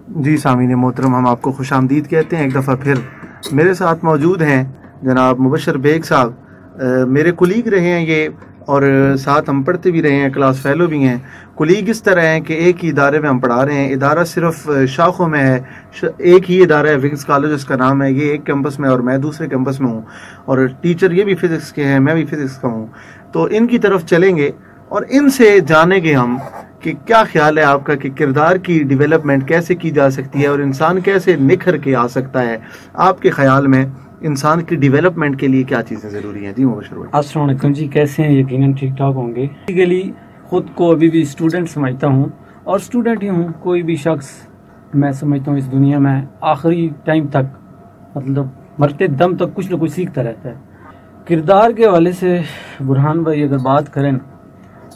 जी सामीन मोहतरम, हम आपको खुशामदीद कहते हैं। एक दफ़ा फिर मेरे साथ मौजूद हैं जनाब मुबशर बेग साहब। मेरे कुलीग रहे हैं ये, और साथ हम पढ़ते भी रहे हैं, क्लास फेलो भी हैं। कुलीग इस तरह हैं कि एक ही इदारे में हम पढ़ा रहे हैं। इदारा सिर्फ शाखों में है, एक ही इदारा है, फिजिक्स कॉलेज उसका नाम है। ये एक कैंपस में और मैं दूसरे कैंपस में हूँ, और टीचर ये भी फिजिक्स के हैं, मैं भी फिजिक्स का हूँ। तो इनकी तरफ चलेंगे और इनसे जानेंगे हम कि क्या ख्याल है आपका कि किरदार की डेवलपमेंट कैसे की जा सकती है और इंसान कैसे निखर के आ सकता है। आपके ख्याल में इंसान की डेवलपमेंट के लिए क्या चीज़ें ज़रूरी हैं? जी मुबशर भाई। अस्सलाम वालेकुम जी, कैसे हैं? यकीनन ठीक ठाक होंगे। बेसिकली खुद को अभी भी स्टूडेंट समझता हूँ और स्टूडेंट ही हूँ। कोई भी शख्स मैं समझता हूँ इस दुनिया में आखिरी टाइम तक, मतलब मरते दम तक कुछ न कुछ सीखता रहता है। किरदार के हवाले से बुरहान भाई अगर बात करें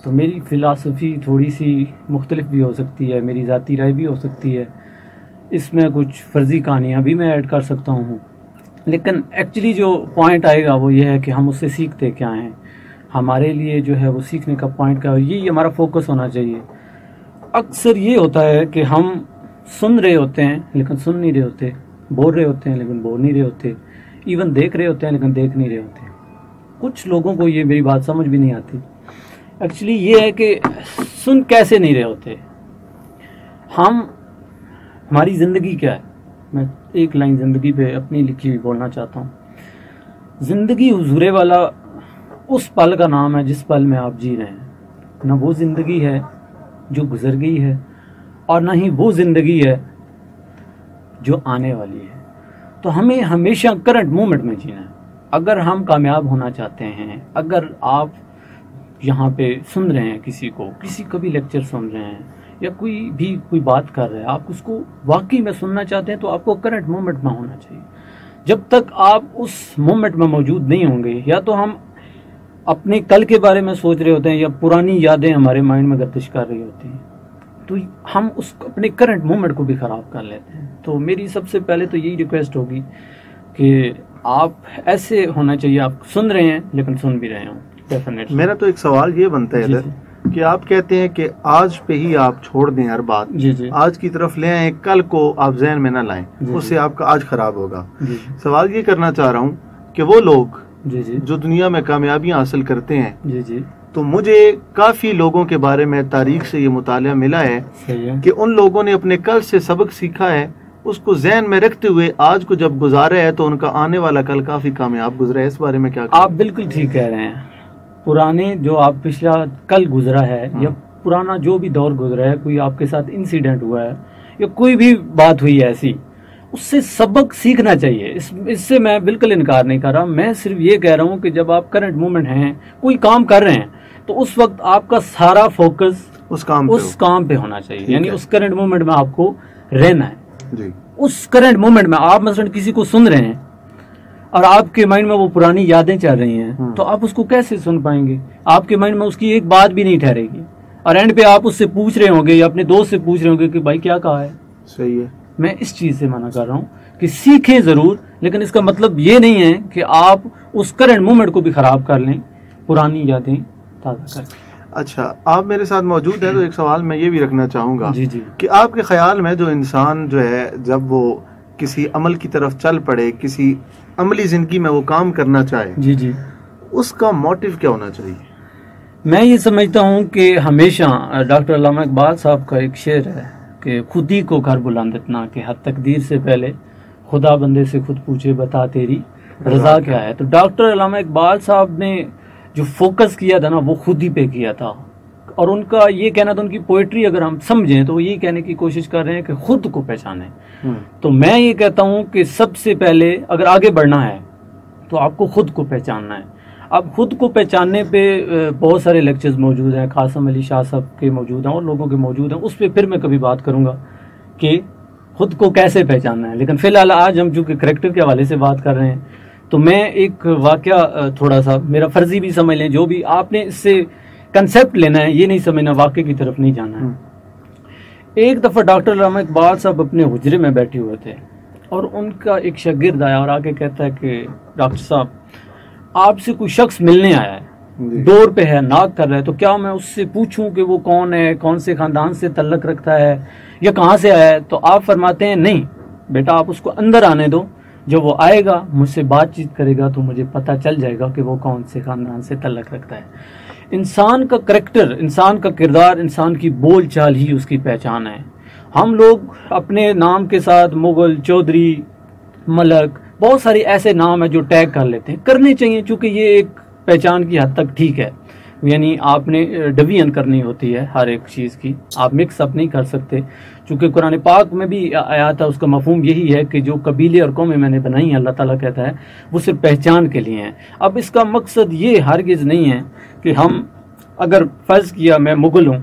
तो मेरी फ़िलासफ़ी थोड़ी सी मुख्तलिफ भी हो सकती है, मेरी ज़ाती राय भी हो सकती है। इसमें कुछ फ़र्ज़ी कहानियाँ भी मैं ऐड कर सकता हूँ, लेकिन एक्चुअली जो पॉइंट आएगा वो ये है कि हम उससे सीखते क्या हैं। हमारे लिए जो है वो सीखने का पॉइंट क्या है, यही हमारा फोकस होना चाहिए। अक्सर ये होता है कि हम सुन रहे होते हैं लेकिन सुन नहीं रहे होते, बोल रहे होते हैं लेकिन बोल नहीं रहे होते, इवन देख रहे होते हैं लेकिन देख नहीं रहे होते। कुछ लोगों को ये मेरी बात समझ भी नहीं आती। एक्चुअली ये है कि सुन कैसे नहीं रहे होते हम। हमारी ज़िंदगी क्या है, मैं एक लाइन ज़िंदगी पे अपनी लिखी हुई बोलना चाहता हूँ। ज़िंदगी हुजूरे वाला उस पल का नाम है जिस पल में आप जी रहे हैं। ना वो ज़िंदगी है जो गुजर गई है और ना ही वो ज़िंदगी है जो आने वाली है। तो हमें हमेशा करंट मोमेंट में जीना है। अगर हम कामयाब होना चाहते हैं, अगर आप यहाँ पे सुन रहे हैं किसी का भी लेक्चर सुन रहे हैं या कोई बात कर रहा है, आप उसको वाकई में सुनना चाहते हैं तो आपको करंट मोमेंट में होना चाहिए। जब तक आप उस मोमेंट में मौजूद नहीं होंगे, या तो हम अपने कल के बारे में सोच रहे होते हैं या पुरानी यादें हमारे माइंड में गर्दिश कर रही होती हैं, तो हम उस अपने करंट मोमेंट को भी ख़राब कर लेते हैं। तो मेरी सबसे पहले तो यही रिक्वेस्ट होगी कि आप ऐसे होना चाहिए, आप सुन रहे हैं लेकिन सुन भी रहे हों। डेफिनेटली मेरा तो एक सवाल ये बनता है इधर कि आप कहते हैं कि आज पे ही आप छोड़ दें हर बात, जी। आज की तरफ ले आए, कल को आप जहन में ना लाएं, उससे आपका आज खराब होगा। सवाल ये करना चाह रहा हूँ कि वो लोग जो दुनिया में कामयाबियां हासिल करते हैं, तो मुझे काफी लोगों के बारे में तारीख से ये मुताला मिला है कि उन लोगों ने अपने कल से सबक सीखा है, उसको जहन में रखते हुए आज को जब गुजारा है तो उनका आने वाला कल काफी कामयाब गुजरा है। इस बारे में क्या आप बिल्कुल ठीक कह रहे हैं। पुराने जो आप पिछला कल गुजरा है या पुराना जो भी दौर गुजरा है, कोई आपके साथ इंसिडेंट हुआ है या कोई भी बात हुई है ऐसी, उससे सबक सीखना चाहिए। इससे मैं बिल्कुल इनकार नहीं कर रहा। मैं सिर्फ ये कह रहा हूँ कि जब आप करंट मोमेंट हैं, कोई काम कर रहे हैं, तो उस वक्त आपका सारा फोकस उस काम पे होना चाहिए। यानी उस करंट मोमेंट में आपको रहना है जी। उस करंट मोमेंट में आप मसलन किसी को सुन रहे हैं और आपके माइंड में वो पुरानी यादें चल रही हैं, तो आप उसको कैसे सुन पाएंगे? आपके माइंड में उसकी एक बात भी नहीं ठहरेगी और एंड पे आप उससे पूछ रहे होंगे या अपने दोस्त से पूछ रहे होंगे कि भाई क्या कहा है। सही है। मैं इस चीज से मना कर रहा हूँ कि सीखें जरूर, लेकिन इसका मतलब ये नहीं है कि आप उस करंट मोमेंट को भी खराब कर लें, पुरानी यादें ताज़ा कर। अच्छा, आप मेरे साथ मौजूद हैं तो एक सवाल मैं ये भी रखना चाहूँगा जी कि आपके ख्याल में जो इंसान जो है, जब वो किसी अमल की तरफ चल पड़े, किसी अमली ज़िंदगी में वो काम करना चाहे, जी, उसका मोटिव क्या होना चाहिए? मैं ये समझता हूँ कि हमेशा डॉक्टर अल्लामा इकबाल साहब का एक शेर है कि खुदी को घर बुलंद इतना कि हर तकदीर से पहले खुदा बंदे से खुद पूछे बता तेरी रजा क्या है। तो डॉक्टर अल्लामा इकबाल साहब ने जो फोकस किया था ना, वो खुद ही पे किया था। और उनका ये कहना था, उनकी पोइट्री अगर हम समझें तो वो ये कहने की कोशिश कर रहे हैं कि खुद को पहचानें। तो मैं ये कहता हूँ कि सबसे पहले अगर आगे बढ़ना है तो आपको खुद को पहचानना है। अब खुद को पहचानने पे बहुत सारे लेक्चर्स मौजूद हैं, कासिम अली शाह साहब के मौजूद हैं और लोगों के मौजूद हैं। उस पर फिर मैं कभी बात करूँगा कि खुद को कैसे पहचानना है। लेकिन फ़िलहाल आज हम चूँकि करैक्टर के हवाले से बात कर रहे हैं, तो मैं एक वाक़या थोड़ा सा, मेरा फर्जी भी समझ लें, जो भी आपने इससे कंसेप्ट लेना है, ये नहीं समझना वाक़े की तरफ नहीं जाना है। एक दफ़ा डॉक्टर अल्लामा इकबाल साहब अपने हुजरे में बैठे हुए थे और उनका एक शागिर्द आया और आके कहता है कि डॉक्टर साहब, आपसे कोई शख्स मिलने आया है डोर पे है, नॉक कर रहा है, तो क्या मैं उससे पूछूं कि वो कौन है, कौन से खानदान से तल्लक रखता है या कहाँ से आया है? तो आप फरमाते हैं नहीं बेटा, आप उसको अंदर आने दो, जब वो आएगा मुझसे बातचीत करेगा तो मुझे पता चल जाएगा कि वो कौन से खानदान से तल्लक रखता है। इंसान का करैक्टर, इंसान का किरदार, इंसान की बोल चाल ही उसकी पहचान है। हम लोग अपने नाम के साथ मुगल, चौधरी, मलक, बहुत सारे ऐसे नाम है जो टैग कर लेते हैं, करने चाहिए, चूंकि ये एक पहचान की हद तक ठीक है। यानी आपने डिवीजन करनी होती है हर एक चीज़ की, आप मिक्स अप नहीं कर सकते। चूंकि कुरान पाक में भी आया था, उसका मफहूम यही है कि जो कबीले और कौमें मैंने बनाई हैं, अल्लाह ताला कहता है वो सिर्फ पहचान के लिए हैं। अब इसका मकसद ये हरगिज़ नहीं है कि हम, अगर फ़र्ज़ किया मैं मुगल हूँ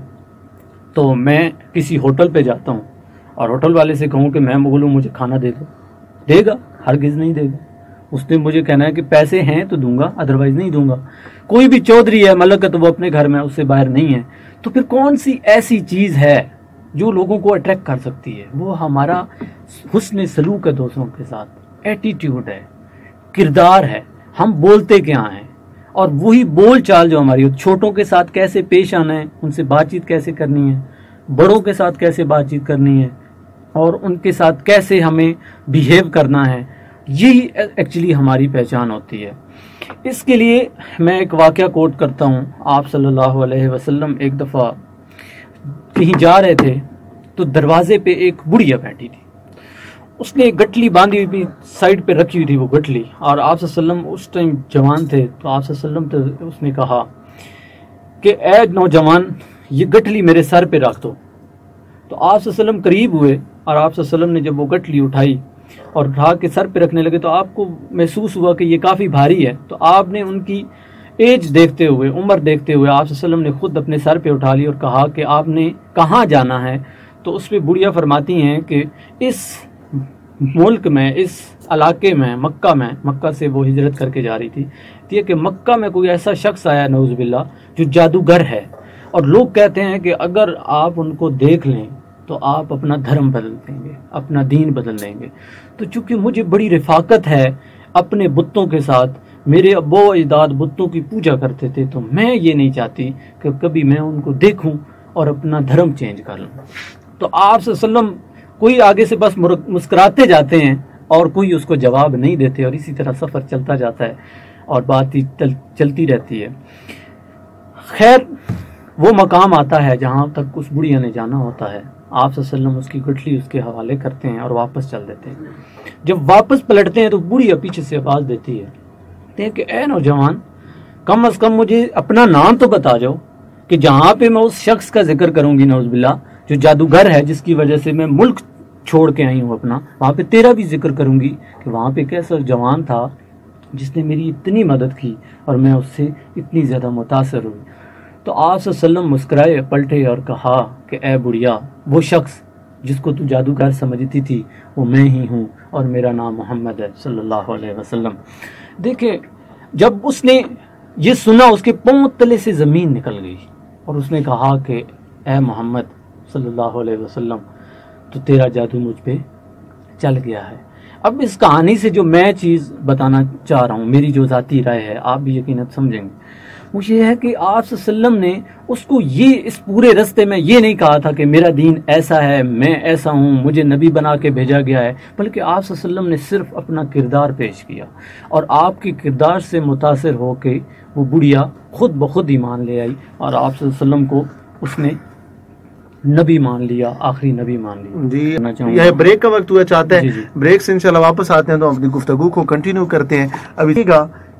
तो मैं किसी होटल पे जाता हूँ और होटल वाले से कहूँ कि मैं मुगल हूँ, मुझे खाना दे दो, देगा? हरगिज़ नहीं देगा। उसने मुझे कहना है कि पैसे हैं तो दूंगा, अदरवाइज नहीं दूंगा। कोई भी चौधरी है, मलक है, तो वो अपने घर में, उससे बाहर नहीं है। तो फिर कौन सी ऐसी चीज़ है जो लोगों को अट्रैक्ट कर सकती है? वो हमारा हुस्न सलूक है दूसरों के साथ, एटीट्यूड है, किरदार है, हम बोलते क्या हैं, और वही बोल चाल जो हमारी, छोटों के साथ कैसे पेश आना है, उनसे बातचीत कैसे करनी है, बड़ों के साथ कैसे बातचीत करनी है, और उनके साथ कैसे हमें बिहेव करना है, यही एक्चुअली हमारी पहचान होती है। इसके लिए मैं एक वाक़या कोट करता हूँ। आप सल्लल्लाहु अलैहि वसल्लम एक दफ़ा कहीं जा रहे थे तो दरवाजे पे एक बुढ़िया बैठी थी, उसने एक गठली बांधी हुई साइड पे रखी हुई थी वो गठली, और आप सल्लम उस टाइम जवान थे, तो आप सल्लम तो उसने कहा कि ए नौजवान, ये गठली मेरे सर पे रख दो। तो आप सल्लम करीब हुए और आप सल्लम ने जब वो गठली उठाई और उठा के सर पे रखने लगे तो आपको महसूस हुआ कि ये काफ़ी भारी है। तो आपने उनकी एज देखते हुए, उम्र देखते हुए, आप सल्लम ने खुद अपने सर पे उठा ली और कहा कि आपने कहाँ जाना है? तो उस पर बुढ़िया फरमाती हैं कि इस मुल्क में, इस इलाके में, मक्का से वो हिजरत करके जा रही थी, तो ये कि मक्का में कोई ऐसा शख्स आया नौज़ुबिल्लाह जो जादूगर है, और लोग कहते हैं कि अगर आप उनको देख लें तो आप अपना धर्म बदल देंगे, अपना दीन बदल देंगे। तो चूंकि मुझे बड़ी रिफाकत है अपने बुतों के साथ, मेरे अब्बो अजदाद बुतों की पूजा करते थे, तो मैं ये नहीं चाहती कि कभी मैं उनको देखूं और अपना धर्म चेंज कर लूं। तो आप सल्लम कोई आगे से बस मुस्कुराते जाते हैं और कोई उसको जवाब नहीं देते, और इसी तरह सफ़र चलता जाता है और बात चलती रहती है। खैर, वो मकाम आता है जहाँ तक उस बुढ़िया ने जाना होता है। आप सल्लम उसकी गुठली उसके हवाले करते हैं और वापस चल देते हैं। जब वापस पलटते हैं तो बुढ़िया पीछे से आवाज़ देती है कि ए नौजवान, कम अज़ कम मुझे अपना नाम तो बता जाओ कि जहाँ पे मैं उस शख्स का जिक्र करूँगी नौज़ुबिल्लाह, जो जादूगर है, जिसकी वजह से मैं मुल्क छोड़ के आई हूँ अपना, वहाँ पे तेरा भी जिक्र करूँगी कि वहाँ पे कैसा जवान था जिसने मेरी इतनी मदद की और मैं उससे इतनी ज़्यादा मुतासर हुई। तो आप सल्लम मुस्कुराए, पलटे और कहा कि ए बुढ़िया, वो शख्स जिसको तू जादूगर समझती थी वो मैं ही हूँ और मेरा नाम मोहम्मद है सल्लल्लाहु अलैहि वसल्लम। देखिए, जब उसने ये सुना उसके पांव तले से ज़मीन निकल गई और उसने कहा कि ए मोहम्मद सल्लल्लाहु अलैहि वसल्लम, तो तेरा जादू मुझ पे चल गया है। अब इस कहानी से जो मैं चीज़ बताना चाह रहा हूँ, मेरी जो ज़ाती राय है, आप भी यकीनन समझेंगे, वो ये है कि आप सल्लम ने उसको ये, इस पूरे रास्ते में ये नहीं कहा था कि मेरा दीन ऐसा है, मैं ऐसा हूँ, मुझे नबी बना के भेजा गया है, बल्कि आप सल्लम ने सिर्फ अपना किरदार पेश किया, और आपके किरदार से मुतासर होके वो बुढ़िया खुद ब खुद ईमान ले आई और आप सल्लम को उसने नबी मान लिया, आखिरी नबी मान लिया। जी, यह ब्रेक का वक्त हुआ चाहता है, ब्रेक से इंशाल्लाह वापस आते हैं तो अपनी गुफ्तगू को कंटिन्यू करते हैं। अभी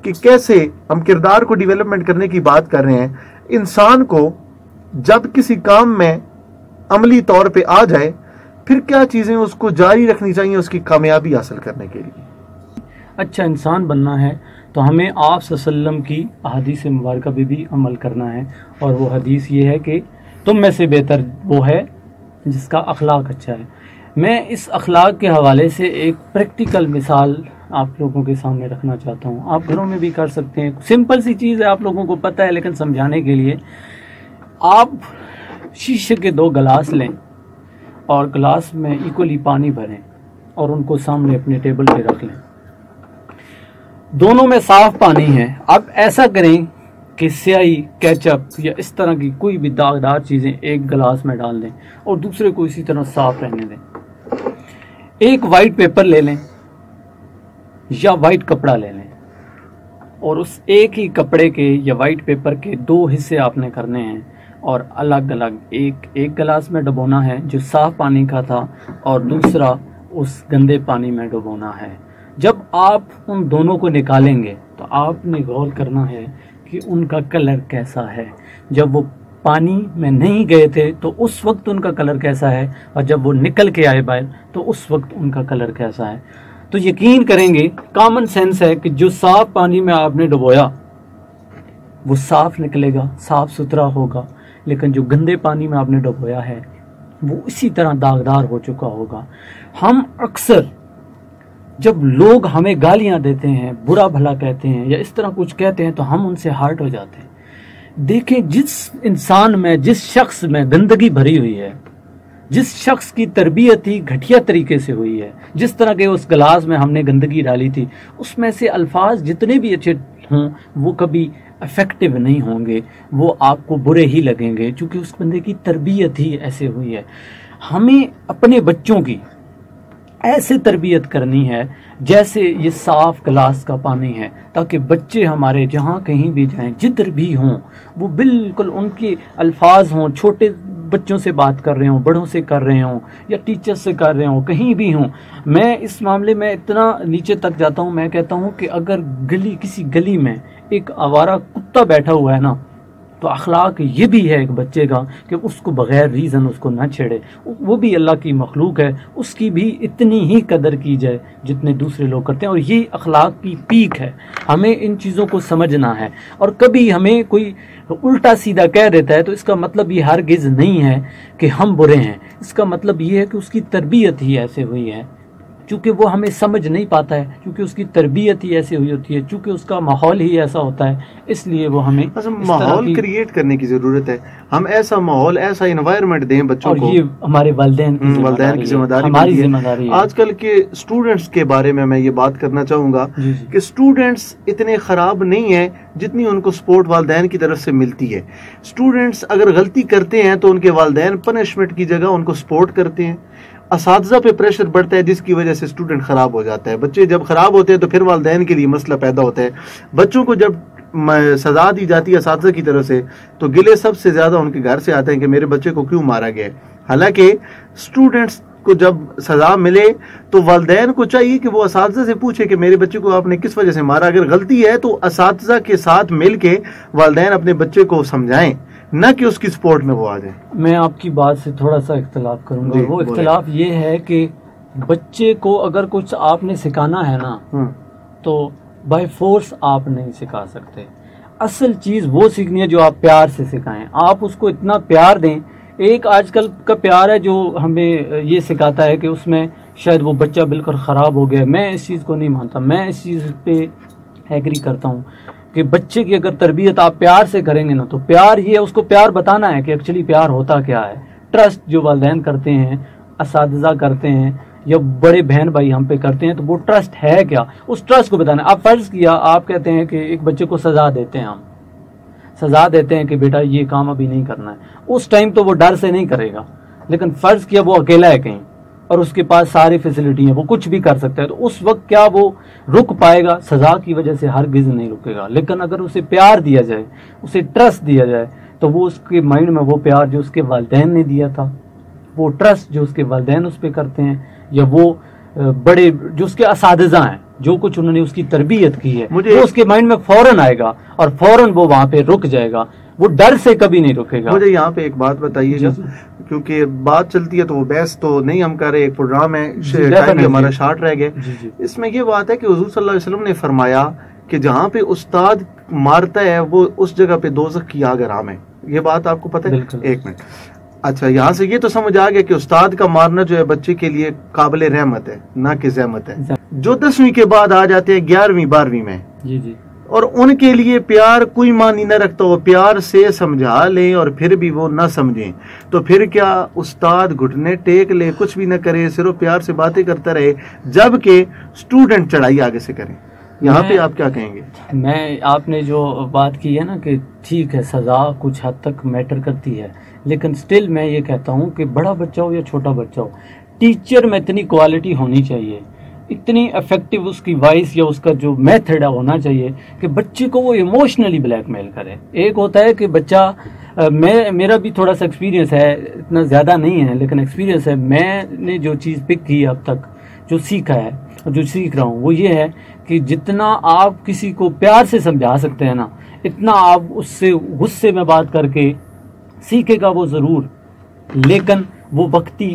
कि कैसे हम किरदार को डेवलपमेंट करने की बात कर रहे हैं। इंसान को जब किसी काम में अमली तौर पे आ जाए, फिर क्या चीज़ें उसको जारी रखनी चाहिए उसकी कामयाबी हासिल करने के लिए? अच्छा इंसान बनना है तो हमें आप सल्लम की अहादीस मुबारका पे भी अमल करना है, और वो हदीस ये है कि तुम में से बेहतर वो है जिसका अखलाक अच्छा है। मैं इस अखलाक के हवाले से एक प्रैक्टिकल मिसाल आप लोगों के सामने रखना चाहता हूँ। आप घरों में भी कर सकते हैं, सिंपल सी चीज़ है, आप लोगों को पता है, लेकिन समझाने के लिए आप शीशे के 2 गिलास लें और गिलास में इक्वली पानी भरें और उनको सामने अपने टेबल पे रख लें। दोनों में साफ पानी है। अब ऐसा करें कि स्याही, केचप या इस तरह की कोई भी दागदार चीज़ें एक गिलास में डाल दें और दूसरे को इसी तरह साफ रहने दें। एक वाइट पेपर ले लें या वाइट कपड़ा ले लें और उस एक ही कपड़े के या वाइट पेपर के 2 हिस्से आपने करने हैं और अलग अलग एक गिलास में डुबोना है जो साफ पानी का था और दूसरा उस गंदे पानी में डुबोना है। जब आप उन दोनों को निकालेंगे तो आपने गौर करना है कि उनका कलर कैसा है। जब वो पानी में नहीं गए थे तो उस वक्त उनका कलर कैसा है और जब वो निकल के आए बाहर तो उस वक्त उनका कलर कैसा है। तो यकीन करेंगे, कॉमन सेंस है कि जो साफ पानी में आपने डुबोया वो साफ निकलेगा, साफ सुथरा होगा, लेकिन जो गंदे पानी में आपने डुबोया है वो इसी तरह दागदार हो चुका होगा। हम अक्सर जब लोग हमें गालियां देते हैं, बुरा भला कहते हैं या इस तरह कुछ कहते हैं तो हम उनसे हर्ट हो जाते हैं। देखें, जिस इंसान में, जिस शख्स में गंदगी भरी हुई है, जिस शख्स की तरबियत ही घटिया तरीके से हुई है, जिस तरह के उस गिलास में हमने गंदगी डाली थी, उसमें से अल्फाज जितने भी अच्छे हों वो कभी इफेक्टिव नहीं होंगे, वो आपको बुरे ही लगेंगे, क्योंकि उस बंदे की तरबियत ही ऐसे हुई है। हमें अपने बच्चों की ऐसे तरबियत करनी है जैसे ये साफ गिलास का पानी है, ताकि बच्चे हमारे जहाँ कहीं भी जाएं, जिधर भी हों, वो बिल्कुल उनके अल्फाज हों, छोटे बच्चों से बात कर रहे हों, बड़ों से कर रहे हों या टीचर से कर रहे हों, कहीं भी हों। मैं इस मामले में इतना नीचे तक जाता हूँ, मैं कहता हूँ कि अगर किसी गली में एक आवारा कुत्ता बैठा हुआ है ना, तो अखलाक ये भी है एक बच्चे का कि उसको बगैर रीज़न उसको ना छेड़े। वो भी अल्लाह की मखलूक है, उसकी भी इतनी ही कदर की जाए जितने दूसरे लोग करते हैं, और ये अखलाक की पीक है। हमें इन चीज़ों को समझना है। और कभी हमें कोई उल्टा सीधा कह देता है तो इसका मतलब ये हरगिज़ नहीं है कि हम बुरे हैं, इसका मतलब ये है कि उसकी तरबियत ही ऐसे हुई है, चूँकि वो हमें समझ नहीं पाता है, क्योंकि उसकी तरबियत ही ऐसी हुई होती है, चूँकि उसका माहौल ही ऐसा होता है, इसलिए वो हमें माहौल क्रिएट करने की ज़रूरत है। हम ऐसा माहौल, ऐसा इन्वायरमेंट दें बच्चों को, और ये हमारे वालिदैन की जिम्मेदारी, हमारी जिम्मेदारी है। आजकल के स्टूडेंट्स के बारे में मैं ये बात करना चाहूँगा कि स्टूडेंट्स इतने ख़राब नहीं है जितनी उनको सपोर्ट वालिदैन की तरफ से मिलती है। स्टूडेंट्स अगर गलती करते हैं तो उनके वालिदैन पनिशमेंट की जगह उनको सपोर्ट करते हैं। असातिज़ा पे प्रेशर बढ़ता है जिसकी वजह से स्टूडेंट ख़राब हो जाता है। बच्चे जब ख़राब होते हैं तो फिर वालिदैन के लिए मसला पैदा होता है। बच्चों को जब सज़ा दी जाती है असातिज़ा की तरफ से तो गिले सबसे ज़्यादा उनके घर से आते हैं कि मेरे बच्चे को क्यों मारा गया। हालांकि स्टूडेंट्स को जब सज़ा मिले तो वालिदैन को चाहिए कि वो असातिज़ा से पूछे कि मेरे बच्चे को आपने किस वजह से मारा। अगर गलती है तो असातिज़ा के साथ मिल के वालिदैन अपने बच्चे को समझाएं, न कि उसकी सपोर्ट में वो आ जाए। मैं आपकी बात से थोड़ा सा इख्तिलाफ करूंगा। वो इख्तिलाफ ये है कि बच्चे को अगर कुछ आपने सिखाना है ना तो बाय फोर्स आप नहीं सिखा सकते। असल चीज़ वो सीखनी है जो आप प्यार से सिखाएं। आप उसको इतना प्यार दें। एक आजकल का प्यार है जो हमें ये सिखाता है कि उसमें शायद वो बच्चा बिल्कुल ख़राब हो गया। मैं इस चीज़ को नहीं मानता। मैं इस चीज़ पे एग्री करता हूँ कि बच्चे की अगर तरबियत आप प्यार से करेंगे ना तो प्यार ये है, उसको प्यार बताना है कि एक्चुअली प्यार होता क्या है। ट्रस्ट जो वालिदैन करते हैं, असातिज़ा करते हैं या बड़े बहन भाई हम पे करते हैं, तो वो ट्रस्ट है क्या, उस ट्रस्ट को बताना। आप फर्ज किया, आप कहते हैं कि एक बच्चे को सज़ा देते हैं, हम सज़ा देते हैं कि बेटा ये काम अभी नहीं करना है। उस टाइम तो वो डर से नहीं करेगा, लेकिन फ़र्ज किया वो अकेला है कहीं और उसके पास सारी फैसिलिटी है, वो कुछ भी कर सकता है, तो उस वक्त क्या वो रुक पाएगा? सज़ा की वजह से हरगिज़ नहीं रुकेगा। लेकिन अगर उसे प्यार दिया जाए, उसे ट्रस्ट दिया जाए, तो वो उसके माइंड में वो प्यार जो उसके वालिदैन ने दिया था, वो ट्रस्ट जो उसके वालिदैन उस पर करते हैं, या वो बड़े जो उसके असातिज़ा हैं, जो कुछ उन्होंने उसकी तरबियत की है, वो उसके माइंड में फ़ौरन आएगा और फ़ौरन वो वहाँ पे रुक जाएगा। वो डर से कभी नहीं रुकेगा। मुझे यहाँ पे एक बात बताइएगा, क्योंकि बात चलती है तो वो बहस तो नहीं हम कर रहे, एक प्रोग्राम है, टाइम हमारा शार्ट रह गया। इसमें ये बात है कि हुजूर सल्लल्लाहु अलैहि वसल्लम ने फरमाया कि जहाँ पे उस्ताद मारता है वो उस जगह पे दोज़ख की आग हराम है। ये बात आपको पता है? एक मिनट। अच्छा, यहाँ से ये तो समझ आ गया कि उस्ताद का मारना जो है बच्चे के लिए काबिल रहमत है, ना कि ज़हमत है। जो 10वीं के बाद आ जाते हैं 11वीं 12वीं में, जी, और उनके लिए प्यार कोई मानी न रखता हो, प्यार से समझा लें और फिर भी वो ना समझें, तो फिर क्या उस्ताद घुटने टेक ले, कुछ भी न करे, सिर्फ प्यार से बातें करता रहे, जबकि स्टूडेंट चढ़ाई आगे से करें। यहाँ पे आप क्या कहेंगे? मैं आपने जो बात की है ना कि ठीक है सज़ा कुछ हद तक मैटर करती है, लेकिन स्टिल मैं ये कहता हूँ कि बड़ा बच्चा हो या छोटा बच्चा हो, टीचर में इतनी क्वालिटी होनी चाहिए, इतनी इफेक्टिव उसकी वॉइस या उसका जो मेथड है होना चाहिए कि बच्चे को वो इमोशनली ब्लैकमेल करे। एक होता है कि बच्चा मेरा भी थोड़ा सा एक्सपीरियंस है, इतना ज़्यादा नहीं है लेकिन एक्सपीरियंस है। मैंने जो चीज़ पिक की अब तक, जो सीखा है और जो सीख रहा हूँ, वो ये है कि जितना आप किसी को प्यार से समझा सकते हैं ना, इतना आप उससे गुस्से में बात करके सीखेगा वो ज़रूर, लेकिन वो वक्ती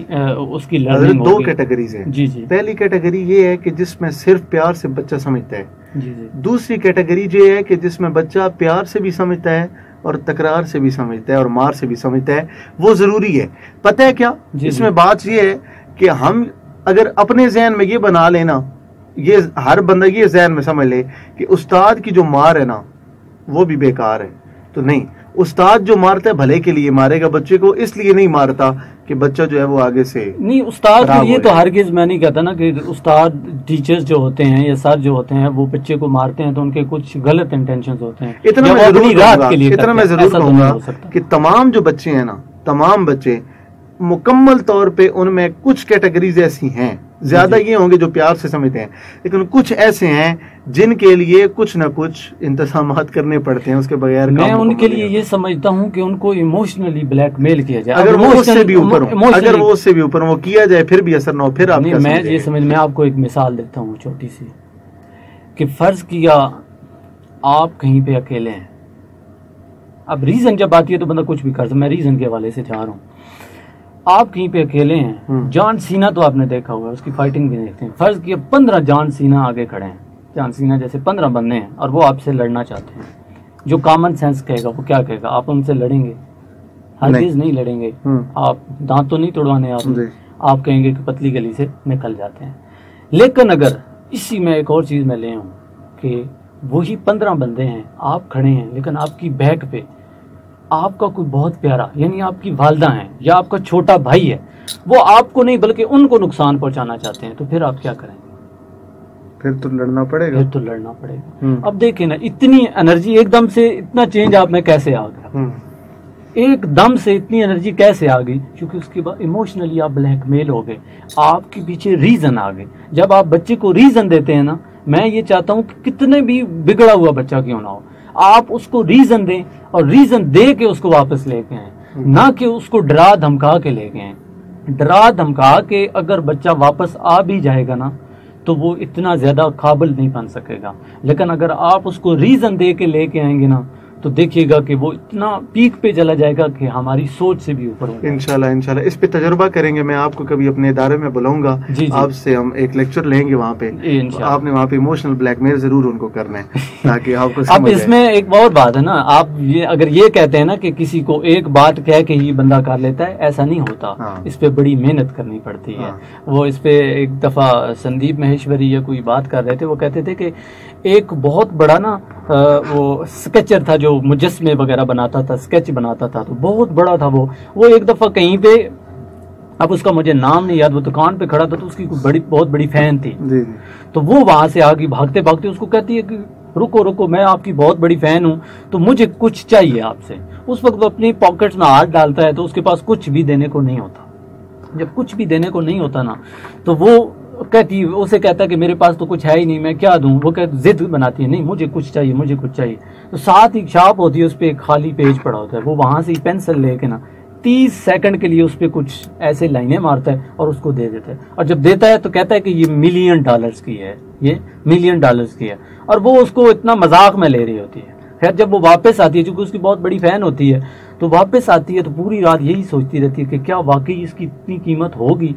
उसकी लर्निंग दो कैटेगरीज है। जी जी। पहली कैटेगरी ये है कि जिसमें सिर्फ प्यार से बच्चा समझता है। जी जी। दूसरी कैटेगरी ये है कि जिसमें बच्चा प्यार से भी समझता है और तकरार से भी समझता है और मार से भी समझता है। वो जरूरी है। पता है क्या, इसमें बात ये है कि हम अगर अपने जहन में ये बना लेना, ये हर बंदा ये जहन में समझ ले कि उस्ताद की जो मार है ना वो भी बेकार है, तो नहीं, उस्ताद जो मारता है भले के लिए मारेगा, बच्चे को इसलिए नहीं मारता कि बच्चा जो है वो आगे से नहीं। उस्ताद के लिए तो हरगिज मैं नहीं कहता ना कि उस्ताद टीचर्स जो होते हैं या सर जो होते हैं वो बच्चे को मारते हैं तो उनके कुछ गलत इंटेंशंस होते हैं। इतना मैं जरूर कहूंगा कि तमाम जो बच्चे हैं ना, तमाम बच्चे मुकम्मल तौर पे उनमें कुछ कैटेगरीज ऐसी हैं, ज्यादा ये होंगे जो प्यार से समझते हैं, लेकिन कुछ ऐसे हैं जिनके लिए कुछ ना कुछ इंतजामात करने पड़ते हैं, उसके बगैर मैं उनके लिए ये समझता हूँ कि उनको इमोशनली ब्लैकमेल किया जाए। अगर वो उससे भी ऊपर वो किया जाए फिर भी असर ना हो, फिर आप नहीं, मैं ये समझ, मैं आपको एक मिसाल देता हूँ छोटी सी, कि फर्ज किया आप कहीं पे अकेले हैं, अब रीजन जब आती है तो बंदा कुछ भी कर सकता, मैं रीजन के हवाले से जा रहा हूँ। आप कहीं पे अकेले हैं, जॉन सीना तो आपने देखा होगा, उसकी फाइटिंग भी देखते हैं। फर्ज किया 15 जॉन सीना आगे खड़े हैं, जॉन सीना जैसे 15 बंदे हैं और वो आपसे लड़ना चाहते हैं। जो कॉमन सेंस कहेगा वो क्या कहेगा, आप उनसे लड़ेंगे? हर चीज नहीं लड़ेंगे। आप दांत तो नहीं तोड़वाने आप कहेंगे कि पतली गली से निकल जाते हैं। लेकिन अगर इसी में एक और चीज मैं ले आऊं कि वही 15 बंदे हैं, आप खड़े हैं, लेकिन आपकी बैक पे आपका कोई बहुत प्यारा, यानी आपकी वालदा है या आपका छोटा भाई है, वो आपको नहीं बल्कि उनको नुकसान पहुंचाना चाहते हैं, तो फिर आप क्या करेंगे? फिर तो लड़ना पड़ेगा। अब देखें ना, इतनी एनर्जी एकदम से, इतना चेंज आप में कैसे आ गया? एकदम से इतनी एनर्जी कैसे आ गई? क्योंकि उसके बाद इमोशनली आप ब्लैकमेल हो गए, आपके पीछे रीजन आ गए। जब आप बच्चे को रीजन देते हैं ना, मैं ये चाहता हूँ कि कितने भी बिगड़ा हुआ बच्चा क्यों ना हो, आप उसको रीजन दें और रीजन दे के उसको वापस लेके आए, ना कि उसको डरा धमका के लेके आए। डरा धमका के अगर बच्चा वापस आ भी जाएगा ना तो वो इतना ज्यादा काबिल नहीं बन सकेगा, लेकिन अगर आप उसको रीजन दे के लेके आएंगे ना तो देखिएगा कि वो इतना पीक पे चला जाएगा कि हमारी सोच से भी ऊपर होगा। इंशाल्लाह इस पे तजर्बा करेंगे। मैं आपको कभी अपने इदारे में बुलाऊंगा, आपसे हम एक लेक्चर लेंगे वहाँ पे, आपने वहाँ पे इमोशनल ब्लैकमेल जरूर उनको करना है ताकि आपको अब इसमें एक और बात है ना, आप ये अगर ये कहते हैं ना कि किसी को एक बात कह के ही बंदा कर लेता है, ऐसा नहीं होता। इस पे बड़ी मेहनत करनी पड़ती है। वो इस पे एक दफा संदीप महेश्वरी या कोई बात कर रहे थे, वो कहते थे कि एक बहुत बड़ा ना वो स्केचर था जो मुजस्मे वगैरह बनाता था, स्केच बनाता था, तो बहुत बड़ा था वो एक दफा कहीं पे, अब उसका मुझे नाम नहीं याद, वो दुकान पे खड़ा था तो उसकी बहुत बड़ी फैन थी। तो वो वहां से आगे भागते भागते उसको कहती है कि रुको रुको, मैं आपकी बहुत बड़ी फैन हूँ तो मुझे कुछ चाहिए आपसे। उस वक्त वो अपनी पॉकेट्स में हाथ डालता है तो उसके पास कुछ भी देने को नहीं होता। जब कुछ भी देने को नहीं होता ना तो वो कहती, उसे कहता है कि मेरे पास तो कुछ है ही नहीं, मैं क्या दूं? वो कहती, जिद बनाती है, नहीं मुझे कुछ चाहिए, मुझे कुछ चाहिए। तो साथ ही शाप होती है, उस पर एक खाली पेज पड़ा होता है, वो वहां से पेंसिल लेके ना 30 सेकंड के लिए उस पर कुछ ऐसे लाइनें मारता है और उसको दे देता है। और जब देता है तो कहता है कि ये $1 मिलियन की है, ये $1 मिलियन की है, और वो उसको इतना मजाक में ले रही होती है। खैर जब वो वापस आती है, क्योंकि उसकी बहुत बड़ी फैन होती है, तो वापस आती है तो पूरी रात यही सोचती रहती है कि क्या वाकई इसकी इतनी कीमत होगी।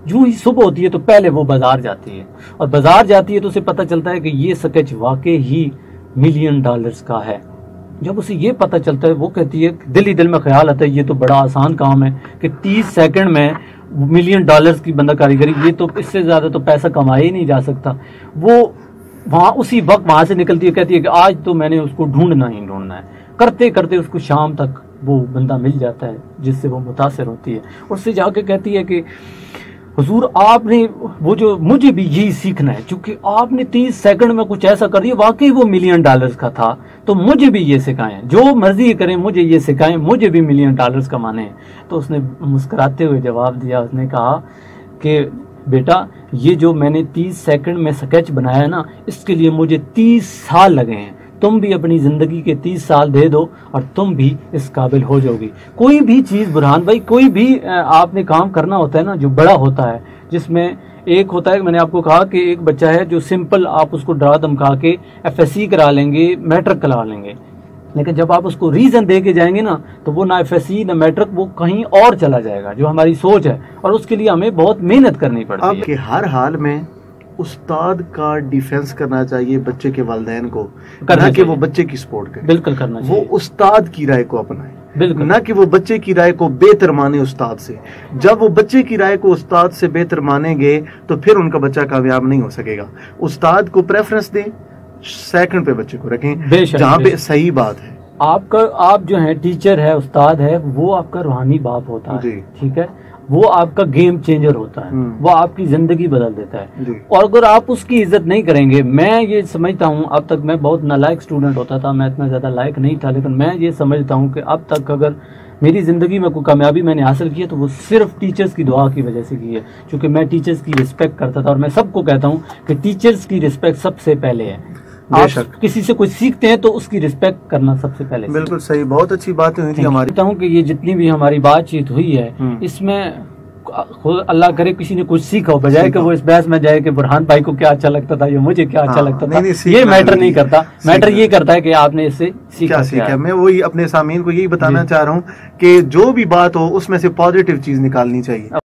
जो ही सुबह होती है तो पहले वो बाजार जाती है, और बाजार जाती है तो उसे पता चलता है कि ये स्केच वाकई ही $1 मिलियन का है। जब उसे ये पता चलता है, वो कहती है, दिल ही दिल में ख्याल आता है ये तो बड़ा आसान काम है कि 30 सेकंड में $1 मिलियन की बंदा कारीगरी, ये तो इससे ज्यादा तो पैसा कमाया ही नहीं जा सकता। वो वहां उसी वक्त वहां से निकलती है, कहती है कि आज तो मैंने उसको ढूंढना ही ढूंढना है। करते करते उसको शाम तक वो बंदा मिल जाता है जिससे वो मुतासिर होती है। उससे जाके कहती है कि हुजूर आपने वो जो मुझे भी यही सीखना है, क्योंकि आपने 30 सेकंड में कुछ ऐसा कर दिया, वाकई वो $1 मिलियन का था, तो मुझे भी ये सिखाएं, जो मर्जी करें मुझे ये सिखाएं, मुझे भी $1 मिलियन कमाने हैं। तो उसने मुस्कुराते हुए जवाब दिया, उसने कहा कि बेटा ये जो मैंने 30 सेकंड में स्केच बनाया ना, इसके लिए मुझे 30 साल लगे हैं, तुम भी अपनी ज़िंदगी के 30 साल दे दो और तुम भी इस काबिल हो जाओगी। कोई भी चीज़ बुरहान भाई, कोई भी आपने काम करना होता है ना जो बड़ा होता है, जिसमें एक होता है, मैंने आपको कहा कि एक बच्चा है जो सिंपल आप उसको डरा धमका के FSC करा लेंगे, मैट्रिक करा लेंगे, लेकिन जब आप उसको रीज़न दे के जाएंगे ना, तो वो ना FSC ना मैट्रिक, वो कहीं और चला जाएगा, जो हमारी सोच है, और उसके लिए हमें बहुत मेहनत करनी पड़ती है। आपके हर हाल में उस्ताद का डिफेंस करना चाहिए बच्चे के वालिदैन को, ना कि वो बच्चे की सपोर्ट करे। बिल्कुल करना चाहिए। वो उस्ताद की राय को अपनाए, बिल्कुल, ना कि वो बच्चे की राय को बेहतर माने उस्ताद से। जब वो बच्चे की राय को उस्ताद से बेहतर मानेंगे तो फिर उनका बच्चा कामयाब नहीं हो सकेगा। उस्ताद को प्रेफरेंस दें, सेकंड पे बच्चे को रखें, जहाँ पे सही बात है। आप जो है टीचर है, उस्ताद है, वो आपका रूहानी बाप होता है, ठीक है, वो आपका गेम चेंजर होता है, वो आपकी जिंदगी बदल देता है। और अगर आप उसकी इज्जत नहीं करेंगे, मैं ये समझता हूँ, अब तक मैं बहुत नालायक स्टूडेंट होता था, मैं इतना ज्यादा लायक नहीं था, लेकिन मैं ये समझता हूँ कि अब तक अगर मेरी जिंदगी में कोई कामयाबी मैंने हासिल की है तो वो सिर्फ टीचर्स की दुआ की वजह से की है, क्योंकि मैं टीचर्स की रिस्पेक्ट करता था। और मैं सबको कहता हूँ कि टीचर्स की रिस्पेक्ट सबसे पहले है। आप किसी से कुछ सीखते हैं तो उसकी रिस्पेक्ट करना सबसे पहले। बिल्कुल सही, बहुत अच्छी बात हुई थी हमारी। कहता हूँ कि ये जितनी भी हमारी बातचीत हुई है, इसमें अल्लाह करे किसी ने कुछ सीखा हो, बजाय कि वो इस बहस में जाए कि बुरहान भाई को क्या अच्छा लगता था या मुझे क्या अच्छा लगता था। ये मैटर नहीं करता, मैटर ये करता है कि आपने इससे सीखा क्या सीखा। मैं वही अपने सामीन को यही बताना चाह रहा हूँ कि जो भी बात हो उसमें से पॉजिटिव चीज निकालनी चाहिए।